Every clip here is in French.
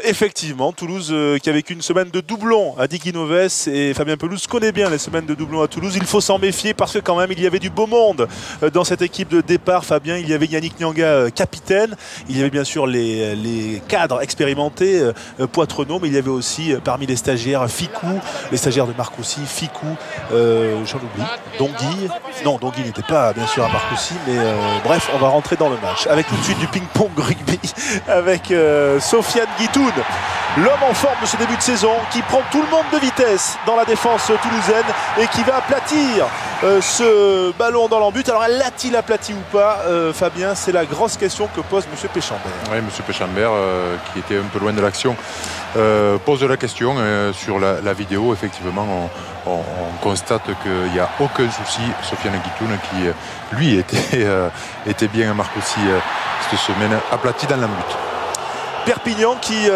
Effectivement, Toulouse qui a vécu une semaine de doublons à Diguinoves, et Fabien Pelouse connaît bien les semaines de doublons à Toulouse. Il faut s'en méfier parce que quand même il y avait du beau monde dans cette équipe de départ. Fabien, il y avait Yannick Nyanga capitaine, il y avait bien sûr les cadres expérimentés, Poitrenaud, mais il y avait aussi parmi les stagiaires Ficou, les stagiaires de Marcoussis, Ficou, j'en oublie, Dongui. Non, Dongui n'était pas bien sûr à Marcoussis, mais bref, on va rentrer dans le match avec tout de suite du ping-pong rugby avec Sofiane Guitoun, l'homme en forme de ce début de saison, qui prend tout le monde de vitesse dans la défense toulousaine et qui va aplatir ce ballon dans l'embut. Alors l'a-t-il aplati ou pas, Fabien? C'est la grosse question que pose M. Péchambert. Oui, M. Péchambert, qui était un peu loin de l'action, pose la question sur la vidéo. Effectivement, on constate qu'il n'y a aucun souci. Sofiane Guitoun, qui lui était bien à Marcoussis cette semaine, aplati dans l'embut. Perpignan qui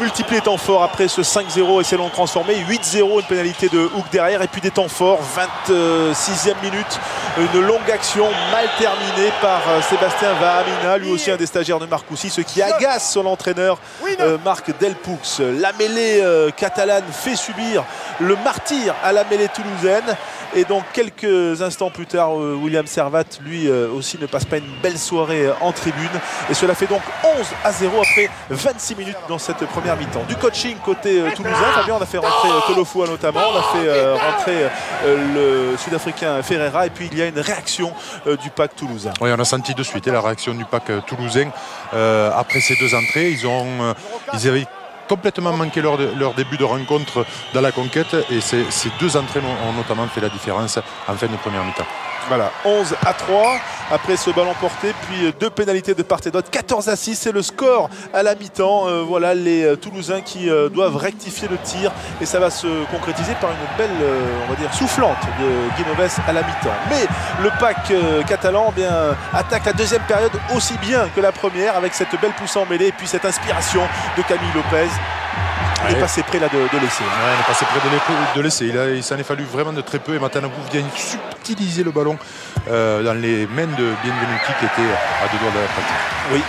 multiplie les temps forts après ce 5-0 et c'est long transformé. 8-0, une pénalité de Hook derrière, et puis des temps forts, 26e minute, une longue action mal terminée par Sébastien Vahamina, lui aussi un des stagiaires de Marcoussis, ce qui agace son entraîneur Marc Delpoux. La mêlée catalane fait subir le martyr à la mêlée toulousaine, et donc quelques instants plus tard, William Servat lui aussi ne passe pas une belle soirée en tribune, et cela fait donc 11-0 après 26 minutes dans cette première mi-temps. Du coaching côté toulousain, Fabien, on a fait rentrer Tolofoua notamment, on a fait rentrer le Sud-Africain Ferreira, et puis il y a une réaction du pack toulousain. Oui, on a senti de suite la réaction du pack toulousain après ces deux entrées. Ils avaient complètement manqué leur début de rencontre dans la conquête, et ces deux entrées ont notamment fait la différence en fin de première mi-temps. Voilà, 11-3 après ce ballon porté, puis deux pénalités de part et d'autre. 14-6, c'est le score à la mi-temps. Voilà les Toulousains qui doivent rectifier le tir, et ça va se concrétiser par une belle, on va dire, soufflante de Guinoves à la mi-temps. Mais le pack catalan attaque la deuxième période aussi bien que la première, avec cette belle poussée en mêlée et puis cette inspiration de Camille Lopez. Il est passé près là de laisser. Ouais, il est passé près de laisser. Il s'en est fallu vraiment de très peu, et Matanabou vient subtiliser le ballon dans les mains de Bienvenuti, qui était à deux doigts de la pratique. Oui,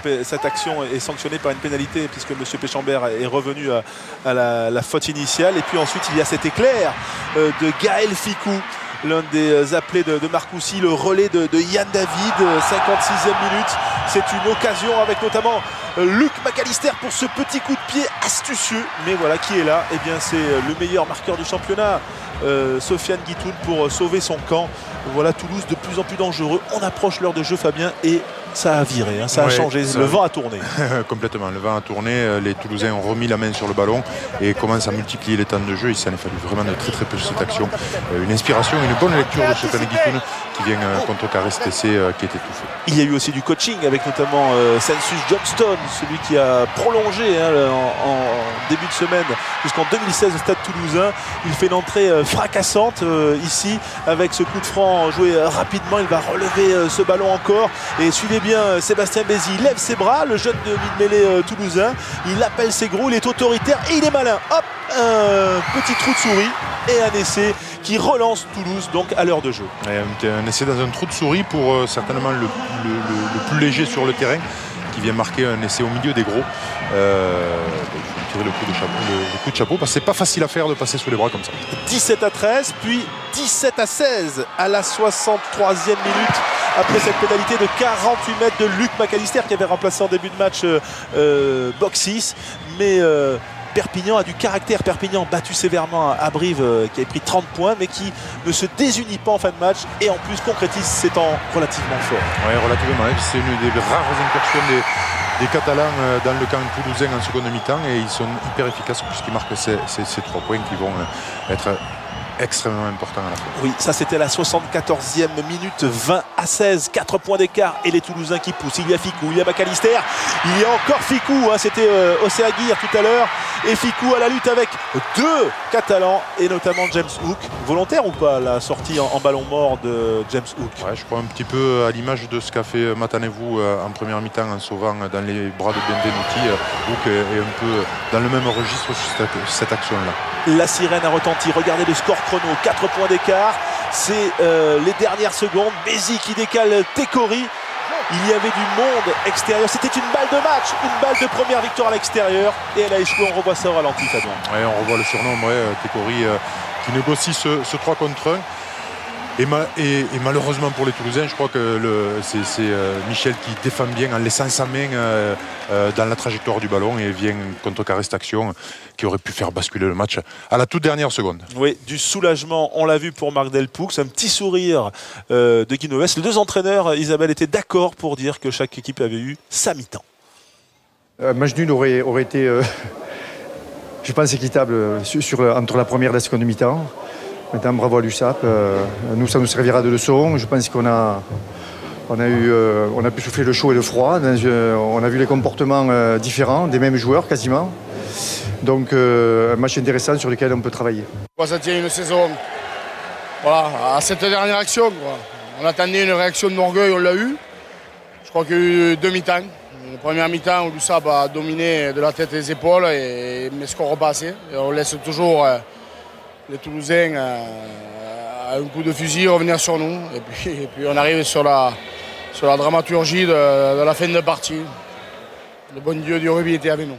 mais cette action est sanctionnée par une pénalité, puisque M. Péchambert est revenu à la faute initiale. Et puis ensuite, il y a cet éclair de Gaël Ficou, l'un des appelés de Marcoussis, le relais de Yann David, 56e minute. C'est une occasion avec notamment Luc McAllister pour ce petit coup de pied astucieux. Mais voilà, qui est là? Eh bien, c'est le meilleur marqueur du championnat, Sofiane Guitoun, pour sauver son camp. Voilà, Toulouse de plus en plus dangereux. On approche l'heure de jeu, Fabien, et ça a viré, ça a changé, le vent a tourné. Complètement, le vent a tourné, les Toulousains ont remis la main sur le ballon et commencent à multiplier les temps de jeu. Il s'en est fallu vraiment de très peu sur cette action. Une inspiration, une bonne lecture de Sofiane Guitoun, qui vient contrecarrer cet essai qui est étouffé. Il y a eu aussi du coaching avec notamment Sensus Johnston, celui qui a prolongé en début de semaine jusqu'en 2016 au Stade Toulousain. Il fait une entrée fracassante ici avec ce coup de franc joué rapidement. Il va relever ce ballon encore, et suivez bien Sébastien Bézi, il lève ses bras, le jeune de mid-mêlée toulousain, il appelle ses gros, il est autoritaire et il est malin. Hop, un petit trou de souris et un essai qui relance Toulouse donc à l'heure de jeu. Un essai dans un trou de souris pour certainement le plus léger sur le terrain, qui vient marquer un essai au milieu des gros. Il faut tirer le coup de chapeau, parce que c'est pas facile à faire de passer sous les bras comme ça. 17-13, puis 17-16 à la 63e minute, après cette pénalité de 48 mètres de Luc McAllister, qui avait remplacé en début de match Boxis. Mais Perpignan a du caractère. Perpignan battu sévèrement à Brive, qui avait pris 30 points, mais qui ne se désunit pas en fin de match, et en plus concrétise ses temps relativement forts. Oui, relativement. C'est une des rares incursions des Catalans dans le camp toulousain en seconde mi-temps, et ils sont hyper efficaces puisqu'ils marquent ces 3 points qui vont être extrêmement important à la fin. Oui, ça c'était la 74e minute, 20-16, 4 points d'écart, et les Toulousains qui poussent. Il y a Ficou, il y a McAllister, il y a encore Ficou, c'était Océaguirre tout à l'heure, et Ficou à la lutte avec deux Catalans, et notamment James Hook. Volontaire ou pas la sortie en ballon mort de James Hook? Ouais, je crois un petit peu à l'image de ce qu'a fait Matanevou en première mi-temps en sauvant dans les bras de Bienvenuti. Hook est un peu dans le même registre sur cette action-là. La sirène a retenti, regardez le score chrono, 4 points d'écart, c'est les dernières secondes. Bézi qui décale Tekori, il y avait du monde extérieur. C'était une balle de match, une balle de première victoire à l'extérieur. Et elle a échoué, on revoit ça au ralenti, Fabien. Ouais, on revoit le surnom, Tekori, qui négocie ce 3 contre 1. Et malheureusement pour les Toulousains, je crois que c'est Michel qui défend bien en laissant sa main dans la trajectoire du ballon et vient contrecarrer cette action qui aurait pu faire basculer le match à la toute dernière seconde. Oui, du soulagement, on l'a vu pour Marc Delpoux, un petit sourire de Guy Novès. Les deux entraîneurs, Isabelle, étaient d'accord pour dire que chaque équipe avait eu sa mi-temps. Match nul aurait été, je pense, équitable entre la première et la seconde mi-temps. Maintenant, bravo à l'USAP. Ça nous servira de leçon. Je pense qu'on a pu souffler le chaud et le froid. On a vu les comportements différents des mêmes joueurs quasiment. Donc, un match intéressant sur lequel on peut travailler. Ça tient une saison à cette dernière action. On attendait une réaction d'orgueil, on l'a eu. Je crois qu'il y a eu 2 mi-temps. Une première mi-temps où l'USAP a dominé de la tête et des épaules, mais ce qu'on repassait. Et on laisse toujours les Toulousains à un coup de fusil revenir sur nous. Et puis on arrive sur la dramaturgie de la fin de partie. Le bon Dieu du rugby était avec nous.